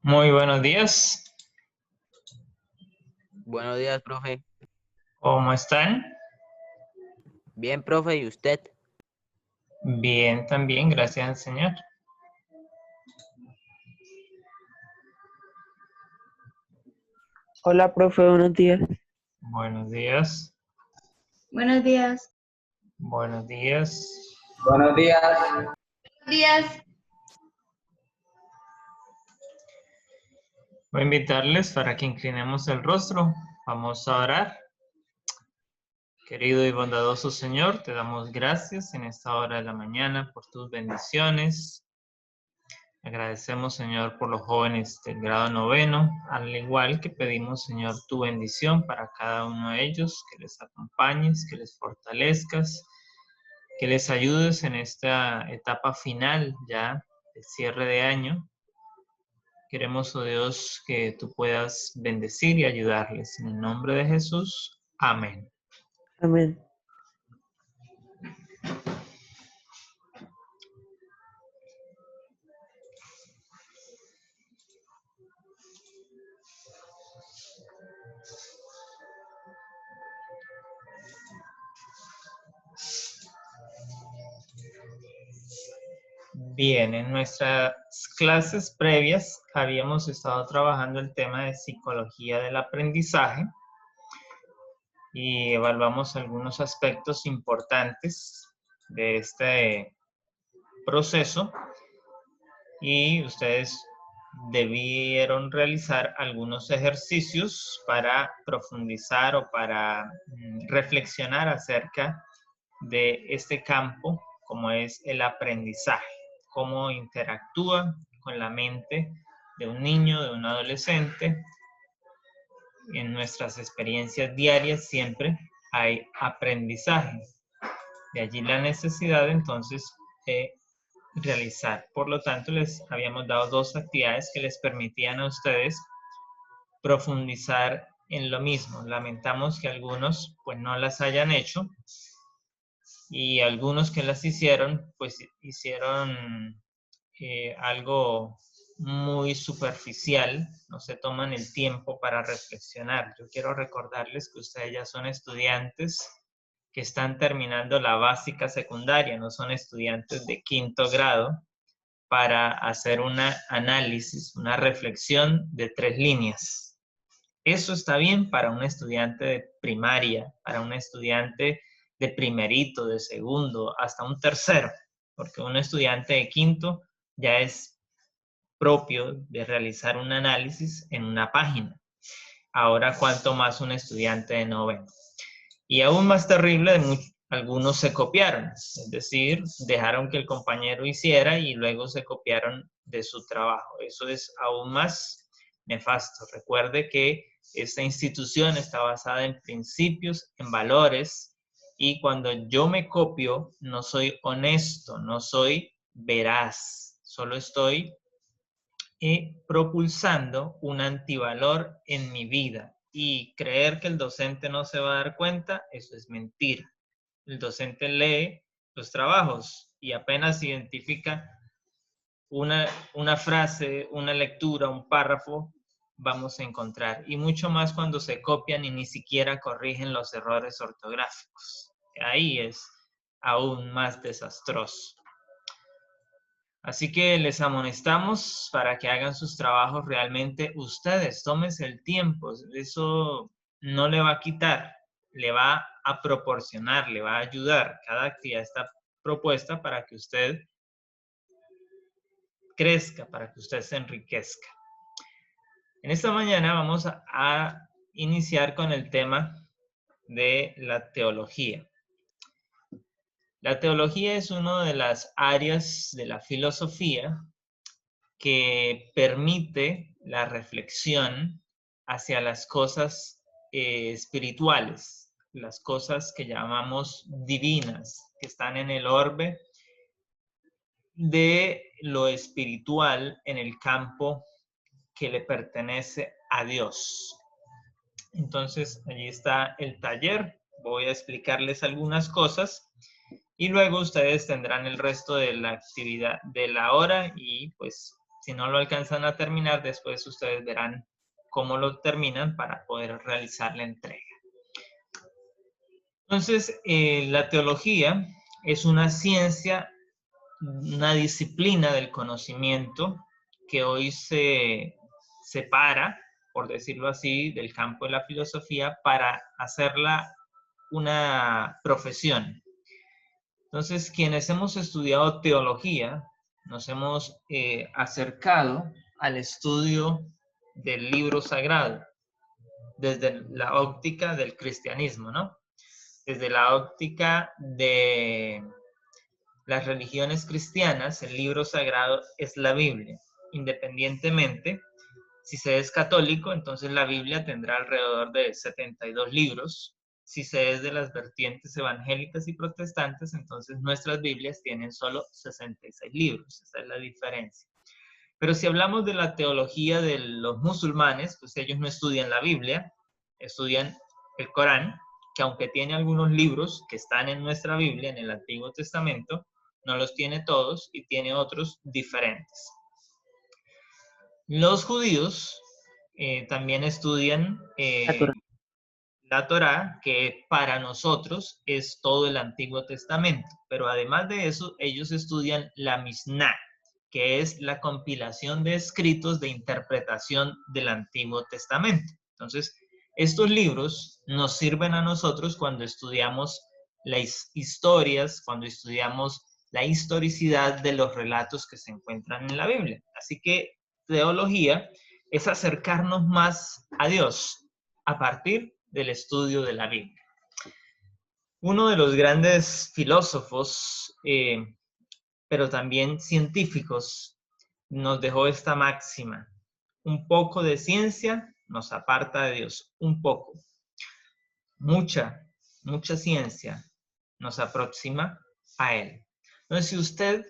Muy buenos días. Buenos días, profe. ¿Cómo están? Bien, profe, ¿y usted? Bien, también, gracias al Señor. Hola, profe, buenos días. Buenos días. Buenos días. Buenos días. Buenos días. Buenos días. Voy a invitarles para que inclinemos el rostro. Vamos a orar. Querido y bondadoso Señor, te damos gracias en esta hora de la mañana por tus bendiciones. Agradecemos, Señor, por los jóvenes del grado 9, al igual que pedimos, Señor, tu bendición para cada uno de ellos, que les acompañes, que les fortalezcas, que les ayudes en esta etapa final ya de cierre de año. Queremos, oh Dios, que tú puedas bendecir y ayudarles. En el nombre de Jesús. Amén. Amén. Bien, en nuestras clases previas habíamos estado trabajando el tema de psicología del aprendizaje y evaluamos algunos aspectos importantes de este proceso y ustedes debieron realizar algunos ejercicios para profundizar o para reflexionar acerca de este campo, como es el aprendizaje, cómo interactúa con la mente de un niño, de un adolescente. En nuestras experiencias diarias siempre hay aprendizaje. De allí la necesidad entonces de realizar. Por lo tanto, les habíamos dado dos actividades que les permitían a ustedes profundizar en lo mismo. Lamentamos que algunos pues no las hayan hecho y algunos que las hicieron pues hicieron algo muy superficial, no se toman el tiempo para reflexionar. Yo quiero recordarles que ustedes ya son estudiantes que están terminando la básica secundaria, no son estudiantes de 5º grado para hacer un análisis, una reflexión de 3 líneas. Eso está bien para un estudiante de primaria, para un estudiante de primerito, de segundo, hasta un tercero, porque un estudiante de 5º ya es propio de realizar un análisis en una página. Ahora, cuánto más un estudiante de 9. Y aún más terrible, algunos se copiaron, es decir, dejaron que el compañero hiciera y luego se copiaron de su trabajo. Eso es aún más nefasto. Recuerde que esta institución está basada en principios, en valores, y cuando yo me copio, no soy honesto, no soy veraz, solo estoy propulsando un antivalor en mi vida. Y creer que el docente no se va a dar cuenta, eso es mentira. El docente lee los trabajos y apenas identifica una frase, una lectura, un párrafo, vamos a encontrar. Y mucho más cuando se copian y ni siquiera corrigen los errores ortográficos. Ahí es aún más desastroso. Así que les amonestamos para que hagan sus trabajos realmente ustedes. Tómense el tiempo. Eso no le va a quitar, le va a proporcionar, le va a ayudar. Cada actividad está propuesta para que usted crezca, para que usted se enriquezca. En esta mañana vamos a iniciar con el tema de la teología. La teología es una de las áreas de la filosofía que permite la reflexión hacia las cosas espirituales, las cosas que llamamos divinas, que están en el orbe de lo espiritual en el campo que le pertenece a Dios. Entonces, allí está el taller. Voy a explicarles algunas cosas y luego ustedes tendrán el resto de la actividad de la hora y pues si no lo alcanzan a terminar, después ustedes verán cómo lo terminan para poder realizar la entrega. Entonces, la teología es una ciencia, una disciplina del conocimiento que hoy se separa, por decirlo así, del campo de la filosofía para hacerla una profesión. Entonces, quienes hemos estudiado teología, nos hemos acercado al estudio del libro sagrado, desde la óptica del cristianismo, ¿no? Desde la óptica de las religiones cristianas, el libro sagrado es la Biblia. Independientemente, si se es católico, entonces la Biblia tendrá alrededor de 72 libros. Si se es de las vertientes evangélicas y protestantes, entonces nuestras Biblias tienen solo 66 libros. Esa es la diferencia. Pero si hablamos de la teología de los musulmanes, pues ellos no estudian la Biblia, estudian el Corán, que aunque tiene algunos libros que están en nuestra Biblia, en el Antiguo Testamento, no los tiene todos y tiene otros diferentes. Los judíos también estudian la Torá, que para nosotros es todo el Antiguo Testamento, pero además de eso, ellos estudian la Misná, que es la compilación de escritos de interpretación del Antiguo Testamento. Entonces, estos libros nos sirven a nosotros cuando estudiamos las historias, cuando estudiamos la historicidad de los relatos que se encuentran en la Biblia. Así que teología es acercarnos más a Dios a partir del estudio de la Biblia. Uno de los grandes filósofos, pero también científicos, nos dejó esta máxima: un poco de ciencia nos aparta de Dios, un poco. Mucha ciencia nos aproxima a Él. Entonces, si usted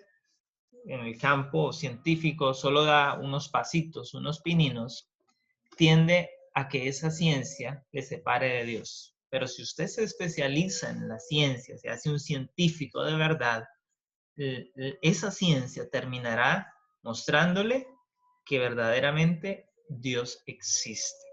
en el campo científico solo da unos pasitos, unos pininos, tiende a que esa ciencia le separe de Dios. Pero si usted se especializa en la ciencia, se hace un científico de verdad, esa ciencia terminará mostrándole que verdaderamente Dios existe.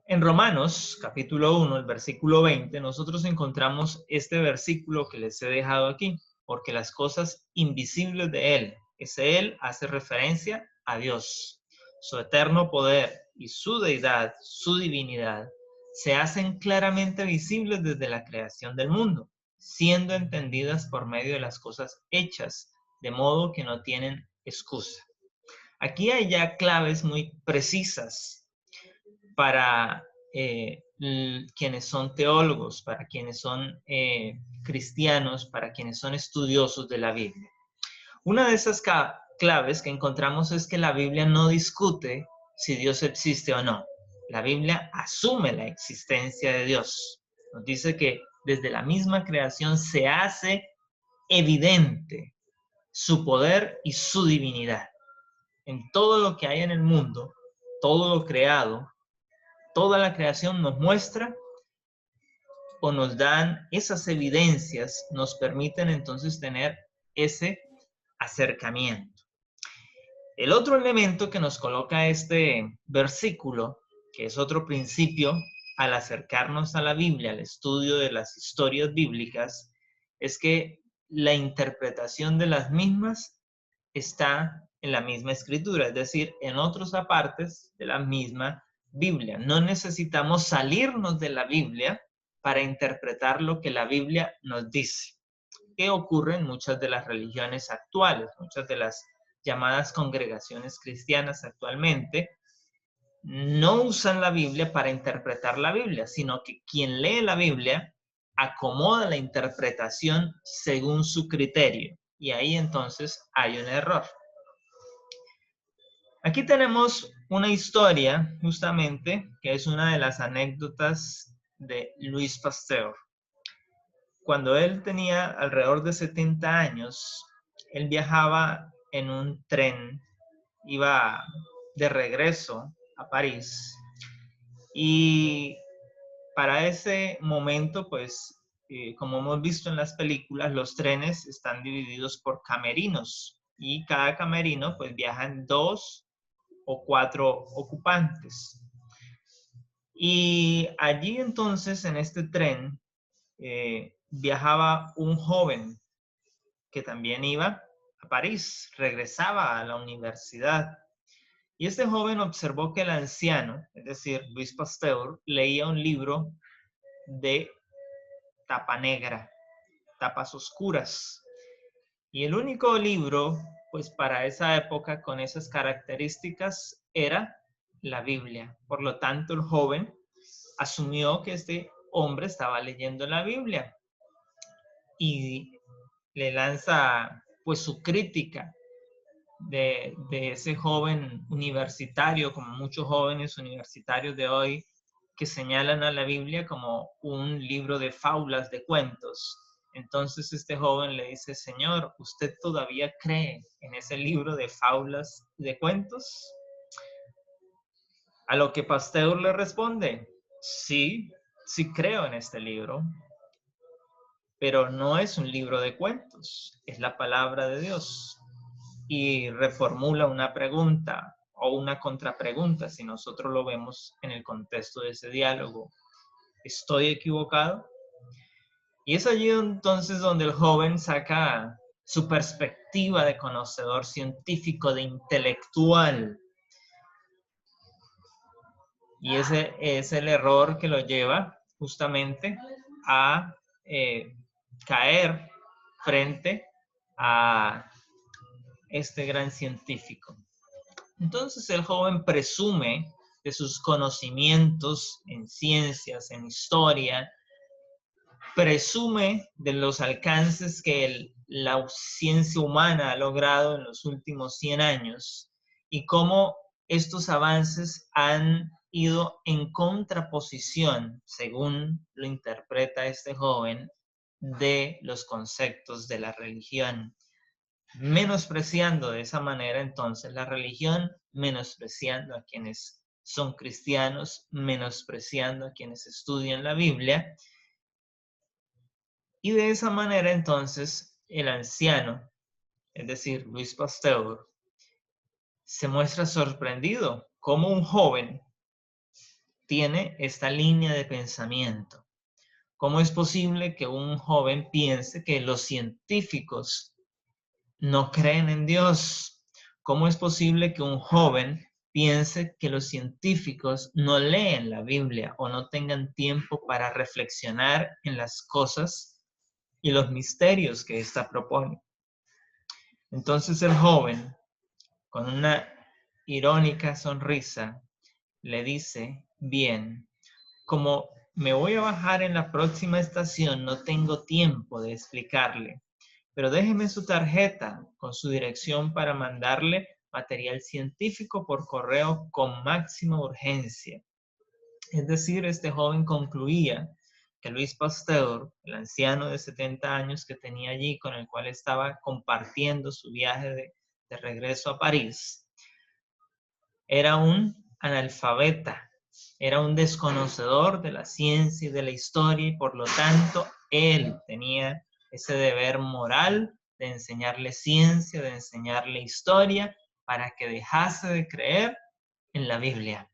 En Romanos, capítulo 1, el versículo 20, nosotros encontramos este versículo que les he dejado aquí, porque las cosas invisibles de Él, ese Él hace referencia a Dios, su eterno poder y su deidad, su divinidad, se hacen claramente visibles desde la creación del mundo, siendo entendidas por medio de las cosas hechas, de modo que no tienen excusa. Aquí hay ya claves muy precisas para quienes son teólogos, para quienes son cristianos, para quienes son estudiosos de la Biblia. Una de esas claves que encontramos es que la Biblia no discute si Dios existe o no. La Biblia asume la existencia de Dios. Nos dice que desde la misma creación se hace evidente su poder y su divinidad. En todo lo que hay en el mundo, todo lo creado, toda la creación nos muestra o nos dan esas evidencias, nos permiten entonces tener ese acercamiento. El otro elemento que nos coloca este versículo, que es otro principio al acercarnos a la Biblia, al estudio de las historias bíblicas, es que la interpretación de las mismas está en la misma escritura, es decir, en otros apartes de la misma Biblia. No necesitamos salirnos de la Biblia para interpretar lo que la Biblia nos dice. ¿Qué ocurre en muchas de las religiones actuales? Muchas de las llamadas congregaciones cristianas actualmente no usan la Biblia para interpretar la Biblia, sino que quien lee la Biblia acomoda la interpretación según su criterio. Y ahí entonces hay un error. Aquí tenemos una historia, justamente, que es una de las anécdotas de Louis Pasteur. Cuando él tenía alrededor de 70 años, él viajaba en un tren, iba de regreso a París, y para ese momento, pues, como hemos visto en las películas, los trenes están divididos por camerinos, y cada camerino, pues, viajan 2 o 4 ocupantes. Y allí entonces, en este tren, viajaba un joven que también iba a París, regresaba a la universidad. Y este joven observó que el anciano, es decir, Louis Pasteur, leía un libro de tapa negra, tapas oscuras. Y el único libro, pues para esa época con esas características, era la Biblia. Por lo tanto, el joven asumió que este hombre estaba leyendo la Biblia y le lanza pues su crítica de ese joven universitario, como muchos jóvenes universitarios de hoy, que señalan a la Biblia como un libro de fábulas, de cuentos. Entonces este joven le dice, Señor, ¿usted todavía cree en ese libro de fábulas y de cuentos? A lo que Pasteur le responde, sí, sí creo en este libro, pero no es un libro de cuentos, es la palabra de Dios. Y reformula una pregunta o una contrapregunta, si nosotros lo vemos en el contexto de ese diálogo. ¿Estoy equivocado? Y es allí entonces donde el joven saca su perspectiva de conocedor científico, de intelectual. Y ese es el error que lo lleva justamente a caer frente a este gran científico. Entonces el joven presume de sus conocimientos en ciencias, en historia, presume de los alcances que la ciencia humana ha logrado en los últimos 100 años y cómo estos avances han ido en contraposición, según lo interpreta este joven, de los conceptos de la religión. Menospreciando de esa manera entonces la religión, menospreciando a quienes son cristianos, menospreciando a quienes estudian la Biblia. Y de esa manera entonces el anciano, es decir, Louis Pasteur, se muestra sorprendido cómo un joven tiene esta línea de pensamiento. ¿Cómo es posible que un joven piense que los científicos no creen en Dios? ¿Cómo es posible que un joven piense que los científicos no leen la Biblia o no tengan tiempo para reflexionar en las cosas y los misterios que ésta propone? Entonces el joven, con una irónica sonrisa, le dice, bien, como me voy a bajar en la próxima estación, no tengo tiempo de explicarle, pero déjeme su tarjeta con su dirección para mandarle material científico por correo con máxima urgencia. Es decir, este joven concluía que Louis Pasteur, el anciano de 70 años que tenía allí, con el cual estaba compartiendo su viaje de regreso a París, era un analfabeta, era un desconocedor de la ciencia y de la historia, y por lo tanto él tenía ese deber moral de enseñarle ciencia, de enseñarle historia, para que dejase de creer en la Biblia.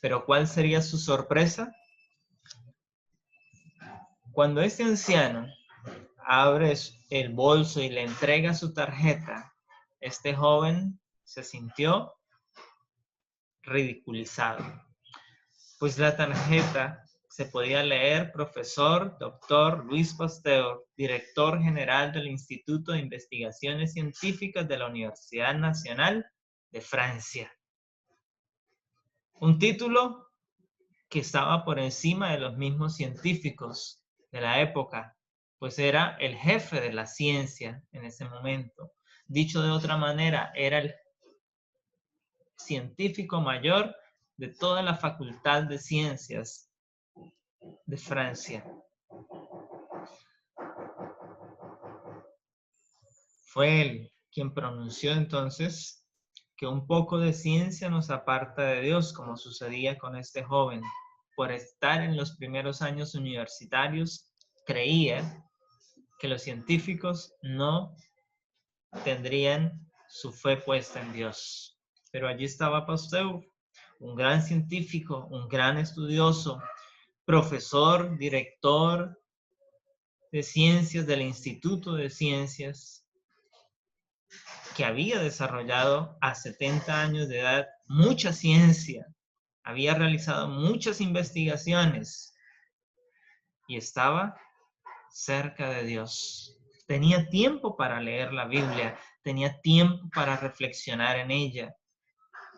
Pero ¿cuál sería su sorpresa? Cuando este anciano abre el bolso y le entrega su tarjeta, este joven se sintió ridiculizado. Pues la tarjeta se podía leer profesor Dr. Louis Pasteur, director general del Instituto de Investigaciones Científicas de la Universidad Nacional de Francia. Un título que estaba por encima de los mismos científicos de la época, pues era el jefe de la ciencia en ese momento. Dicho de otra manera, era el científico mayor de toda la Facultad de Ciencias de Francia. Fue él quien pronunció entonces que un poco de ciencia nos aparta de Dios, como sucedía con este joven. Por estar en los primeros años universitarios, creía que los científicos no tendrían su fe puesta en Dios. Pero allí estaba Pasteur, un gran científico, un gran estudioso, profesor, director de ciencias del Instituto de Ciencias, que había desarrollado a 70 años de edad mucha ciencia, había realizado muchas investigaciones y estaba cerca de Dios. Tenía tiempo para leer la Biblia, tenía tiempo para reflexionar en ella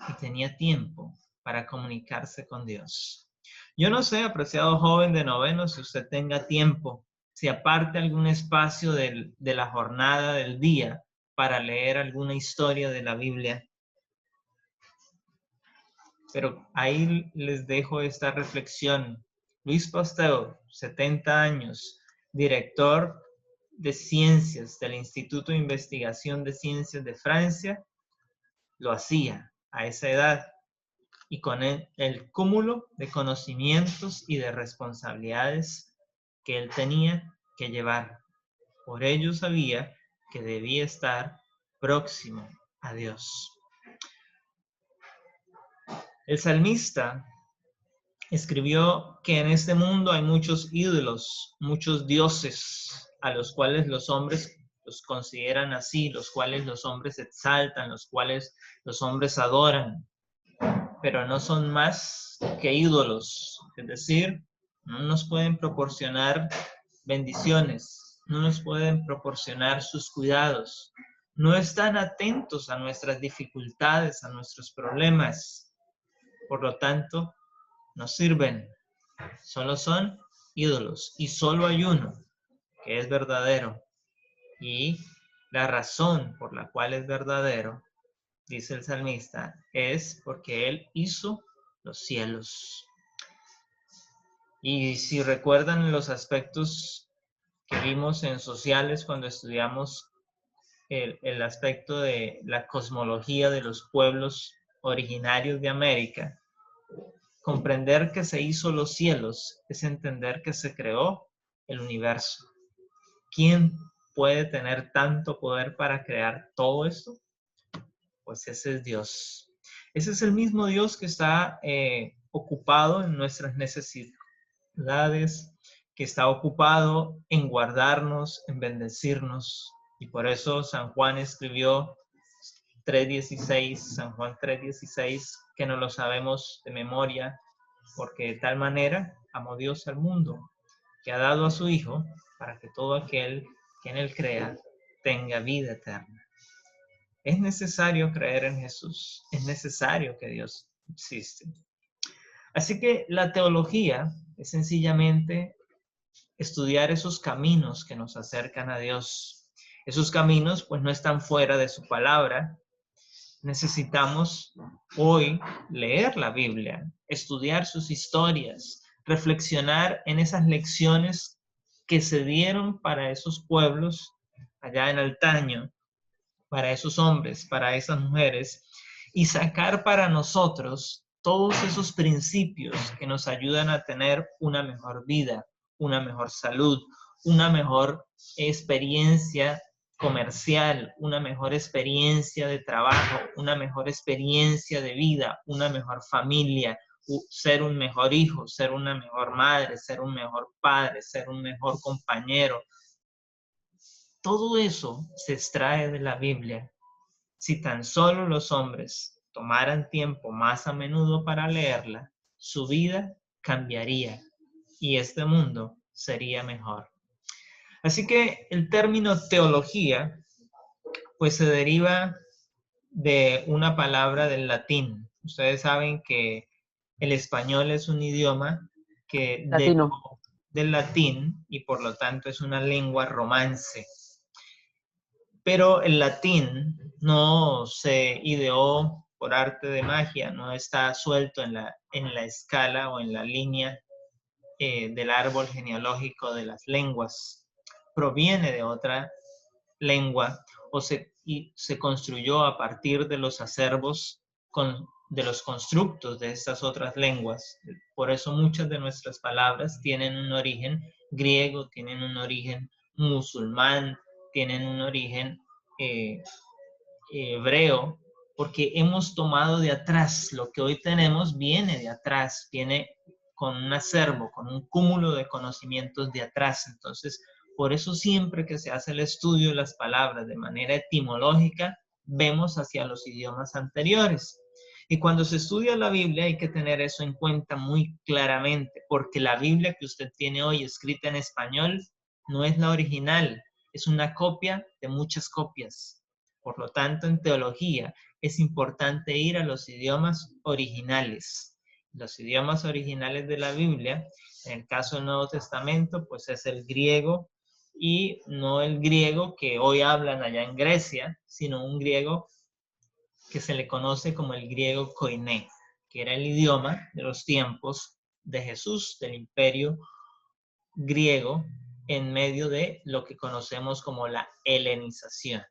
y tenía tiempo para comunicarse con Dios. Yo no sé, apreciado joven de noveno, si usted tenga tiempo, si aparte algún espacio de la jornada del día para leer alguna historia de la Biblia. Pero ahí les dejo esta reflexión. Luis Pasteur, 70 años, director de Ciencias del Instituto de Investigación de Ciencias de Francia, lo hacía a esa edad y con el cúmulo de conocimientos y de responsabilidades que él tenía que llevar. Por ello sabía que debía estar próximo a Dios. El salmista escribió que en este mundo hay muchos ídolos, muchos dioses, a los cuales los hombres los consideran así, los cuales los hombres exaltan, los cuales los hombres adoran, pero no son más que ídolos, es decir, no nos pueden proporcionar bendiciones, no nos pueden proporcionar sus cuidados, no están atentos a nuestras dificultades, a nuestros problemas, por lo tanto, no sirven, solo son ídolos y solo hay uno que es verdadero. Y la razón por la cual es verdadero, dice el salmista, es porque Él hizo los cielos. Y si recuerdan los aspectos que vimos en sociales cuando estudiamos el aspecto de la cosmología de los pueblos originarios de América, comprender que se hizo los cielos es entender que se creó el universo. ¿Quién puede tener tanto poder para crear todo esto? Pues ese es Dios. Ese es el mismo Dios que está ocupado en nuestras necesidades, que está ocupado en guardarnos, en bendecirnos. Y por eso San Juan escribió 3:16, San Juan 3:16, que no lo sabemos de memoria, porque de tal manera amó Dios al mundo, que ha dado a su Hijo, para que todo aquel que en Él crea tenga vida eterna. Es necesario creer en Jesús, es necesario que Dios existe. Así que la teología es sencillamente estudiar esos caminos que nos acercan a Dios. Esos caminos pues no están fuera de su palabra. Necesitamos hoy leer la Biblia, estudiar sus historias, reflexionar en esas lecciones que se dieron para esos pueblos allá en antaño, para esos hombres, para esas mujeres, y sacar para nosotros todos esos principios que nos ayudan a tener una mejor vida, una mejor salud, una mejor experiencia comercial, una mejor experiencia de trabajo, una mejor experiencia de vida, una mejor familia, ser un mejor hijo, ser una mejor madre, ser un mejor padre, ser un mejor compañero. Todo eso se extrae de la Biblia. Si tan solo los hombres tomaran tiempo más a menudo para leerla, su vida cambiaría y este mundo sería mejor. Así que el término teología pues se deriva de una palabra del latín. Ustedes saben que el español es un idioma que derivó del latín y por lo tanto es una lengua romance. Pero el latín no se ideó por arte de magia, no está suelto en la escala o en la línea del árbol genealógico de las lenguas. Proviene de otra lengua y se construyó a partir de los acervos de los constructos de estas otras lenguas. Por eso muchas de nuestras palabras tienen un origen griego, tienen un origen musulmán, tienen un origen hebreo, porque hemos tomado de atrás. Lo que hoy tenemos viene de atrás, viene con un acervo, con un cúmulo de conocimientos de atrás. Entonces, por eso siempre que se hace el estudio de las palabras de manera etimológica, vemos hacia los idiomas anteriores. Y cuando se estudia la Biblia hay que tener eso en cuenta muy claramente, porque la Biblia que usted tiene hoy escrita en español no es la original, es una copia de muchas copias. Por lo tanto, en teología es importante ir a los idiomas originales. Los idiomas originales de la Biblia, en el caso del Nuevo Testamento, pues es el griego, y no el griego que hoy hablan allá en Grecia, sino un griego que se le conoce como el griego koiné, que era el idioma de los tiempos de Jesús, del imperio griego, en medio de lo que conocemos como la helenización.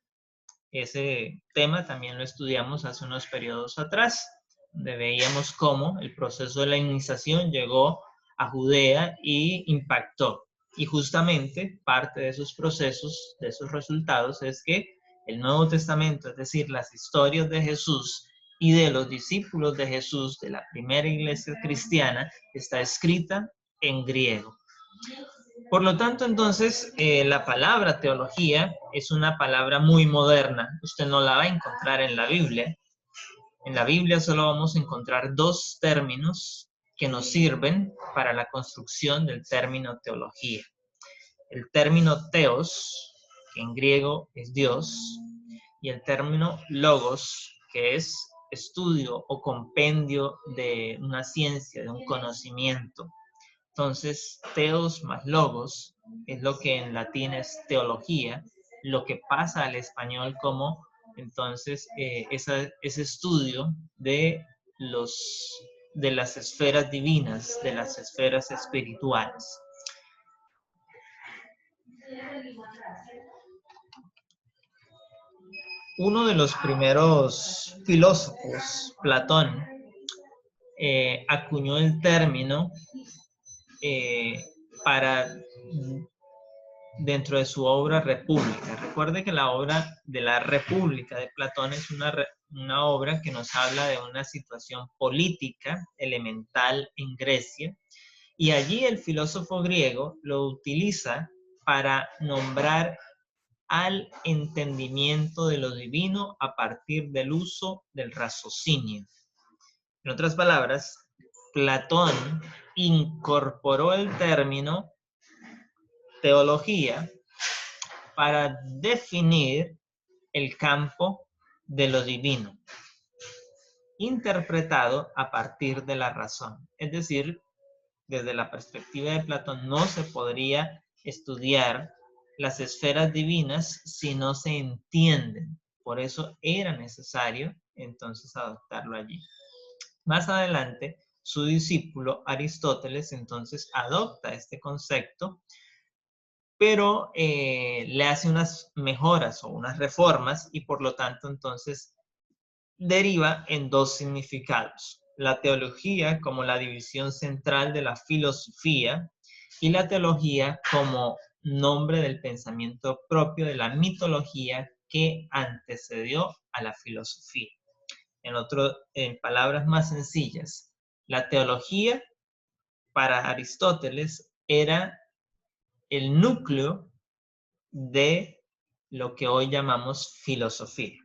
Ese tema también lo estudiamos hace unos periodos atrás, donde veíamos cómo el proceso de la helenización llegó a Judea y impactó. Y justamente parte de esos procesos, de esos resultados, es que el Nuevo Testamento, es decir, las historias de Jesús y de los discípulos de Jesús, de la primera iglesia cristiana, está escrita en griego. Por lo tanto, entonces, la palabra teología es una palabra muy moderna. Usted no la va a encontrar en la Biblia. En la Biblia solo vamos a encontrar dos términos que nos sirven para la construcción del término teología. El término theos, que en griego es Dios, y el término logos, que es estudio o compendio de una ciencia, de un conocimiento. Entonces, theos más logos es lo que en latín es teología, lo que pasa al español como, entonces, ese estudio de las esferas divinas, de las esferas espirituales. Uno de los primeros filósofos, Platón, acuñó el término dentro de su obra República. Recuerde que la obra de la República de Platón es una obra que nos habla de una situación política elemental en Grecia, y allí el filósofo griego lo utiliza para nombrar al entendimiento de lo divino a partir del uso del raciocinio. En otras palabras, Platón incorporó el término teología para definir el campo de lo divino, interpretado a partir de la razón. Es decir, desde la perspectiva de Platón no se podría estudiar las esferas divinas si no se entienden. Por eso era necesario entonces adoptarlo allí. Más adelante, su discípulo Aristóteles entonces adopta este concepto, pero le hace unas mejoras o unas reformas, y por lo tanto entonces deriva en dos significados: la teología como la división central de la filosofía, y la teología como nombre del pensamiento propio de la mitología que antecedió a la filosofía. En palabras más sencillas, la teología para Aristóteles era el núcleo de lo que hoy llamamos filosofía.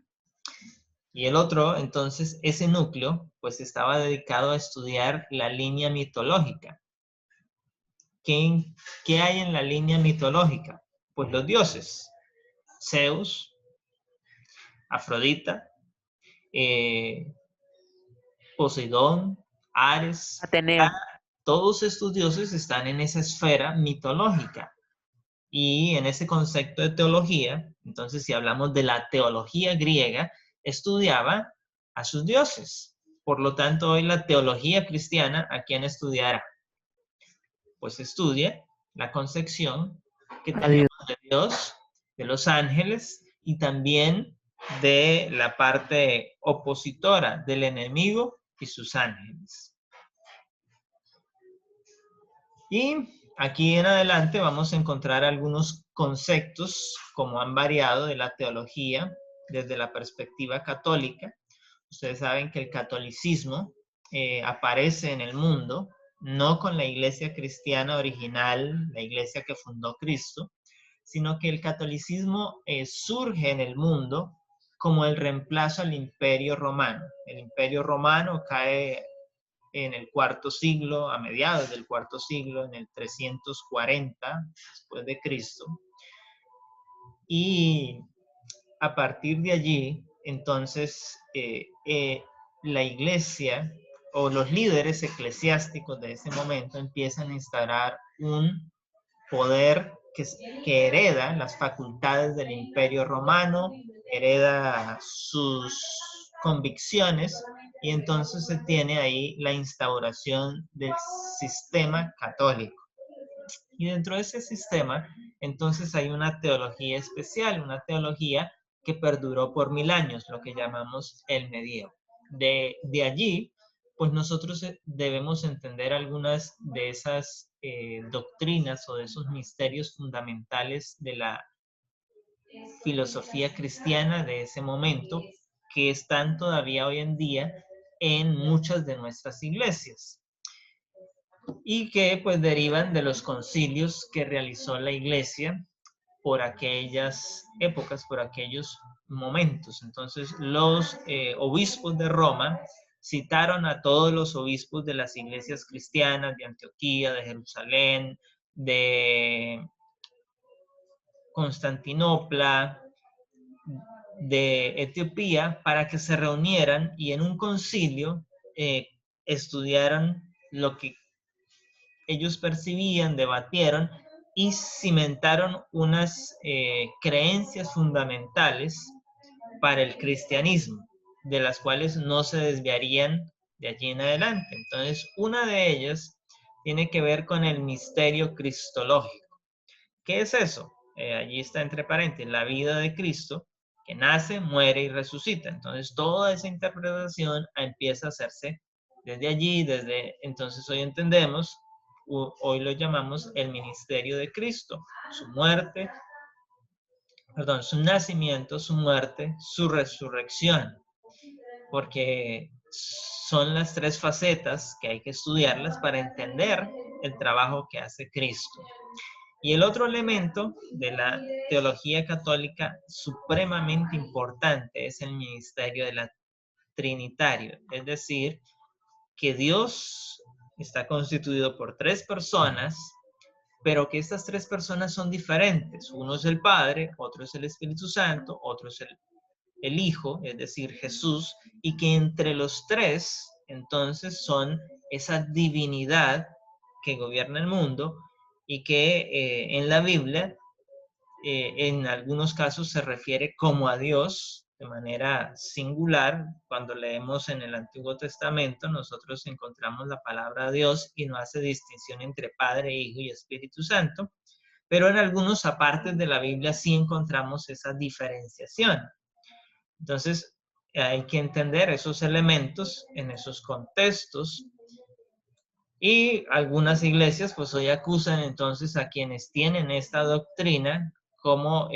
Y el otro, entonces, ese núcleo, pues estaba dedicado a estudiar la línea mitológica. ¿Qué hay en la línea mitológica? Pues los dioses: Zeus, Afrodita, Poseidón, Ares. Atenea. Todos estos dioses están en esa esfera mitológica. Y en ese concepto de teología, entonces si hablamos de la teología griega, estudiaba a sus dioses. Por lo tanto, hoy la teología cristiana, ¿a quién estudiará? Pues estudia la concepción que tenemos de Dios, de los ángeles y también de la parte opositora del enemigo y sus ángeles. Y aquí en adelante vamos a encontrar algunos conceptos, como han variado de la teología desde la perspectiva católica. Ustedes saben que el catolicismo aparece en el mundo, no con la iglesia cristiana original, la iglesia que fundó Cristo, sino que el catolicismo surge en el mundo como el reemplazo al Imperio Romano. El Imperio Romano cae en el cuarto siglo, a mediados del cuarto siglo, en el 340 después de Cristo. Y a partir de allí, entonces, la iglesia o los líderes eclesiásticos de ese momento empiezan a instaurar un poder que hereda las facultades del Imperio Romano, hereda sus convicciones, y entonces se tiene ahí la instauración del sistema católico. Y dentro de ese sistema, entonces hay una teología especial, una teología que perduró por 1000 años, lo que llamamos el medievo. De allí, pues nosotros debemos entender algunas de esas doctrinas o de esos misterios fundamentales de la filosofía cristiana de ese momento, que están todavía hoy en día en muchas de nuestras iglesias y que pues derivan de los concilios que realizó la iglesia por aquellas épocas, por aquellos momentos. Entonces los obispos de Roma citaron a todos los obispos de las iglesias cristianas de Antioquía, de Jerusalén, de Constantinopla, de Etiopía, para que se reunieran y en un concilio estudiaran lo que ellos percibían, debatieron y cimentaron unas creencias fundamentales para el cristianismo, de las cuales no se desviarían de allí en adelante. Entonces, una de ellas tiene que ver con el misterio cristológico. ¿Qué es eso? Allí está entre paréntesis, la vida de Cristo, que nace, muere y resucita. Entonces, toda esa interpretación empieza a hacerse desde allí, entonces hoy entendemos, hoy lo llamamos el ministerio de Cristo, su muerte, perdón, su nacimiento, su muerte, su resurrección, porque son las tres facetas que hay que estudiarlas para entender el trabajo que hace Cristo. Y el otro elemento de la teología católica supremamente importante es el ministerio de la Trinitario, es decir, que Dios está constituido por tres personas, pero que estas tres personas son diferentes. Uno es el Padre, otro es el Espíritu Santo, otro es el Hijo, es decir, Jesús, y que entre los tres, entonces, son esa divinidad que gobierna el mundo y que en la Biblia, en algunos casos se refiere como a Dios de manera singular. Cuando leemos en el Antiguo Testamento, nosotros encontramos la palabra Dios y no hace distinción entre Padre, Hijo y Espíritu Santo, pero en algunos apartes de la Biblia sí encontramos esa diferenciación. Entonces, hay que entender esos elementos en esos contextos. Y algunas iglesias pues hoy acusan entonces a quienes tienen esta doctrina como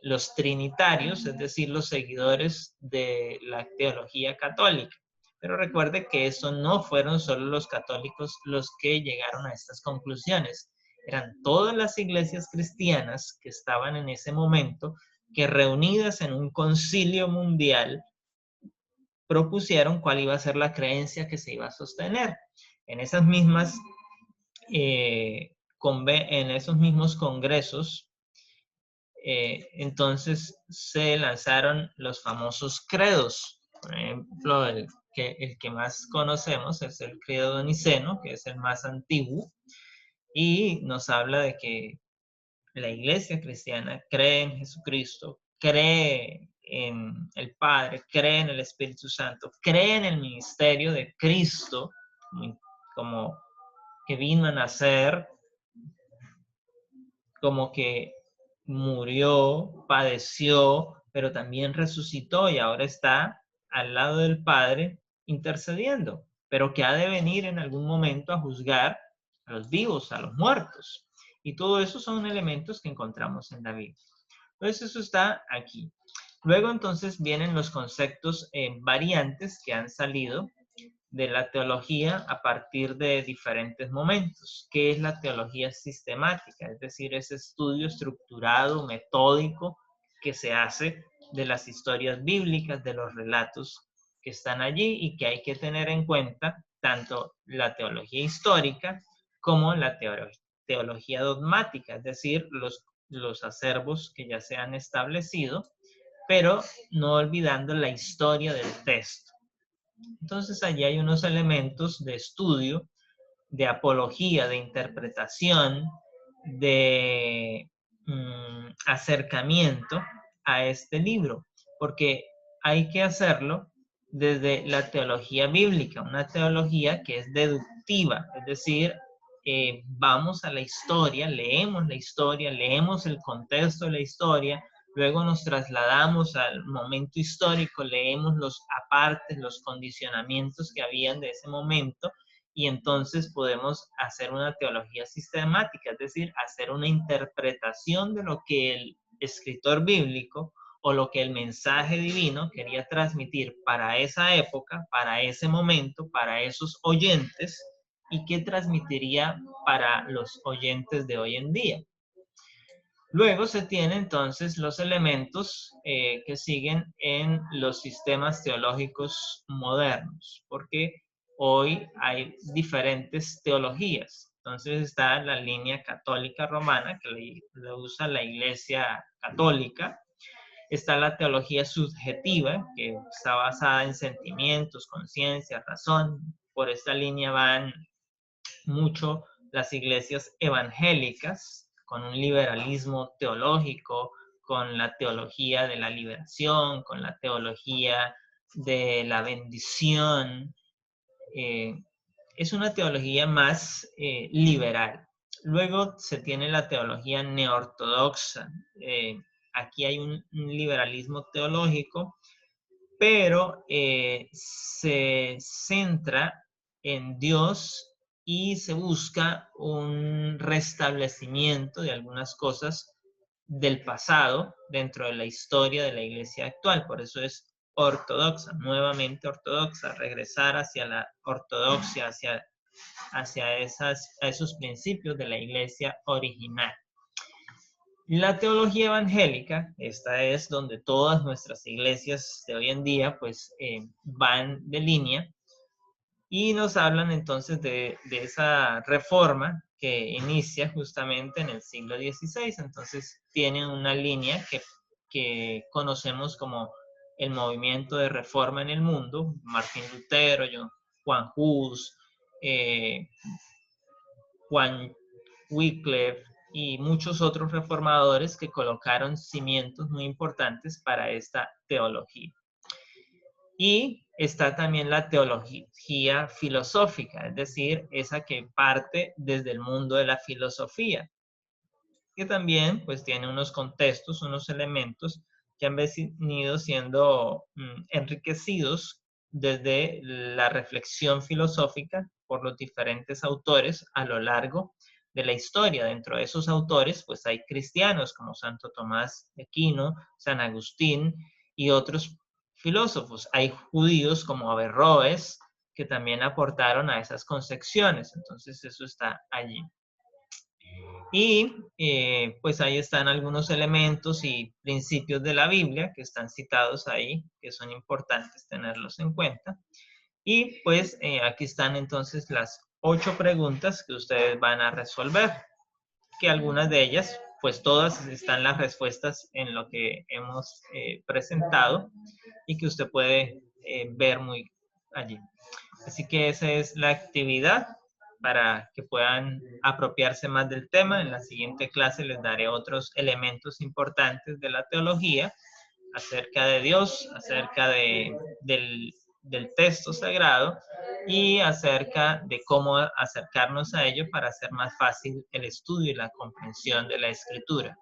los trinitarios, es decir, los seguidores de la teología católica. Pero recuerde que eso no fueron solo los católicos los que llegaron a estas conclusiones. Eran todas las iglesias cristianas que estaban en ese momento, que reunidas en un concilio mundial, propusieron cuál iba a ser la creencia que se iba a sostener. En esas mismas, en esos mismos congresos, entonces se lanzaron los famosos credos. Por ejemplo, el que más conocemos es el credo niceno, que es el más antiguo, y nos habla de que la iglesia cristiana cree en Jesucristo, cree en el Padre, cree en el Espíritu Santo, cree en el ministerio de Cristo, como que vino a nacer, como que murió, padeció, pero también resucitó y ahora está al lado del Padre intercediendo, pero que ha de venir en algún momento a juzgar a los vivos, a los muertos. Y todo eso son elementos que encontramos en la Biblia. Entonces eso está aquí. Luego entonces vienen los conceptos variantes que han salido de la teología a partir de diferentes momentos. ¿Qué es la teología sistemática? Es decir, ese estudio estructurado, metódico que se hace de las historias bíblicas, de los relatos que están allí y que hay que tener en cuenta tanto la teología histórica como la teología dogmática, es decir, los acervos que ya se han establecido, pero no olvidando la historia del texto. Entonces allí hay unos elementos de estudio, de apología, de interpretación, de acercamiento a este libro, porque hay que hacerlo desde la teología bíblica, una teología que es deductiva, es decir, vamos a la historia, leemos el contexto de la historia, luego nos trasladamos al momento histórico, leemos los apartes, los condicionamientos que habían de ese momento, y entonces podemos hacer una teología sistemática, es decir, hacer una interpretación de lo que el escritor bíblico o lo que el mensaje divino quería transmitir para esa época, para ese momento, para esos oyentes, y qué transmitiría para los oyentes de hoy en día. Luego se tienen entonces los elementos que siguen en los sistemas teológicos modernos, porque hoy hay diferentes teologías. Entonces está la línea católica romana, que lo usa la Iglesia Católica. Está la teología subjetiva, que está basada en sentimientos, conciencia, razón. Por esta línea van mucho las iglesias evangélicas, con un liberalismo teológico, con la teología de la liberación, con la teología de la bendición. Es una teología más liberal. Luego se tiene la teología neortodoxa. Aquí hay un liberalismo teológico, pero se centra en Dios y se busca un restablecimiento de algunas cosas del pasado dentro de la historia de la iglesia actual. Por eso es ortodoxa, nuevamente ortodoxa, regresar hacia la ortodoxia, hacia esos principios de la iglesia original. La teología evangélica, esta es donde todas nuestras iglesias de hoy en día pues van de línea y nos hablan entonces de esa reforma que inicia justamente en el siglo XVI. Entonces tienen una línea que conocemos como el movimiento de reforma en el mundo, Martín Lutero, Juan Hus, Juan Wycliffe y muchos otros reformadores que colocaron cimientos muy importantes para esta teología. Y está también la teología filosófica, es decir, esa que parte desde el mundo de la filosofía, que también pues tiene unos contextos, unos elementos que han venido siendo enriquecidos desde la reflexión filosófica por los diferentes autores a lo largo de la historia. Dentro de esos autores pues hay cristianos como Santo Tomás de Aquino, San Agustín y otros filósofos. Hay judíos como Averroes que también aportaron a esas concepciones. Entonces eso está allí. Y pues ahí están algunos elementos y principios de la Biblia que están citados ahí, que son importantes tenerlos en cuenta. Y pues aquí están entonces las 8 preguntas que ustedes van a resolver, que algunas de ellas, pues todas están las respuestas en lo que hemos presentado y que usted puede ver muy allí. Así que esa es la actividad para que puedan apropiarse más del tema. En la siguiente clase les daré otros elementos importantes de la teología acerca de Dios, acerca del texto sagrado y acerca de cómo acercarnos a ello para hacer más fácil el estudio y la comprensión de la escritura.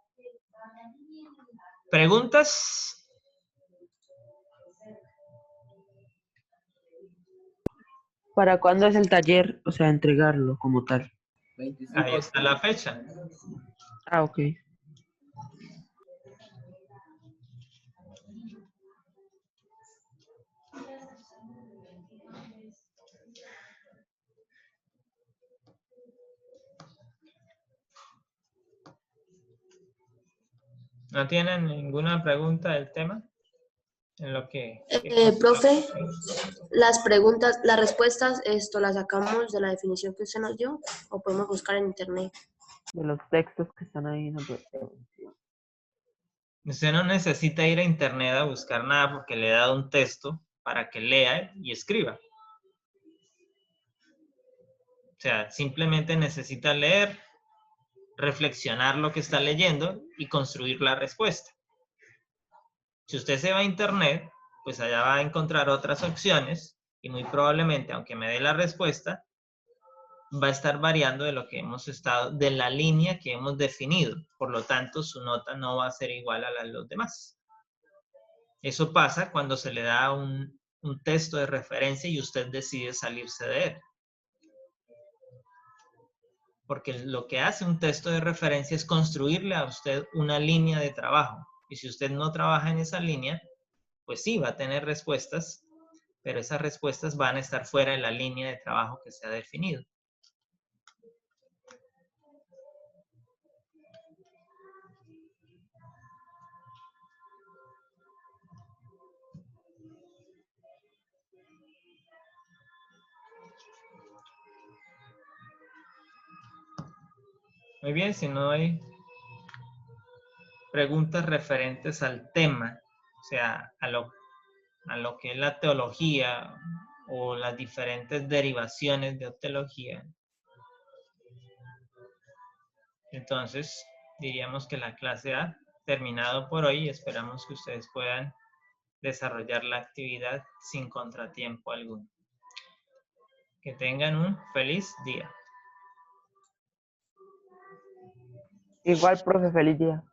¿Preguntas? ¿Para cuándo es el taller? O sea, entregarlo como tal. Ahí está la fecha. Ah, ok. ¿No tienen ninguna pregunta del tema? En lo que Profe, las preguntas, las respuestas, ¿las sacamos de la definición que usted nos dio o podemos buscar en internet? De los textos que están ahí en la plataforma. usted no necesita ir a internet a buscar nada porque le he dado un texto para que lea y escriba. O sea, simplemente necesita leer, reflexionar lo que está leyendo y construir la respuesta. Si usted se va a internet, pues allá va a encontrar otras opciones y muy probablemente, aunque me dé la respuesta, va a estar variando de lo que hemos estado, de la línea que hemos definido. Por lo tanto, su nota no va a ser igual a la de los demás. Eso pasa cuando se le da un texto de referencia y usted decide salirse de él. Porque lo que hace un texto de referencia es construirle a usted una línea de trabajo. Y si usted no trabaja en esa línea, pues sí, va a tener respuestas, pero esas respuestas van a estar fuera de la línea de trabajo que se ha definido. Muy bien, si no hay preguntas referentes al tema, o sea, a lo que es la teología o las diferentes derivaciones de teología, entonces diríamos que la clase ha terminado por hoy y esperamos que ustedes puedan desarrollar la actividad sin contratiempo alguno. Que tengan un feliz día. Igual, profe, feliz día.